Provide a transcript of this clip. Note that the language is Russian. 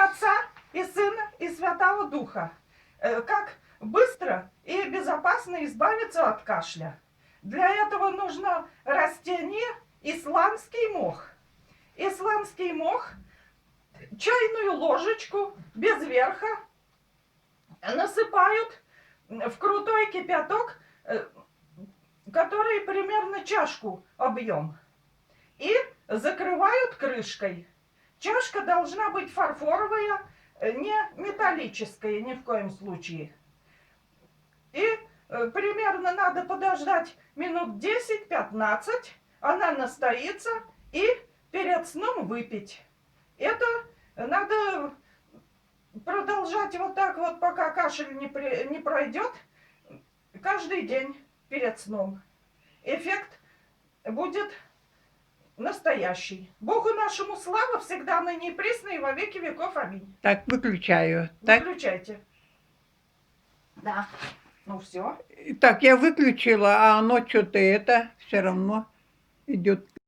Отца и Сына и Святого Духа. Как быстро и безопасно избавиться от кашля. Для этого нужно растение исландский мох. Исландский мох, чайную ложечку без верха насыпают в крутой кипяток, который примерно чашку объем, и закрывают крышкой. Чашка должна быть фарфоровая, не металлическая ни в коем случае. И примерно надо подождать минут 10-15, она настоится, и перед сном выпить. Это надо продолжать вот так вот, пока кашель не пройдет, каждый день перед сном. Эффект будет настоящий. Богу нашему слава, всегда ныне и присно и во веки веков. Аминь. Так, выключаю. Так, Выключайте. Да. Ну все. так, я выключила, а оно что-то это все равно идет.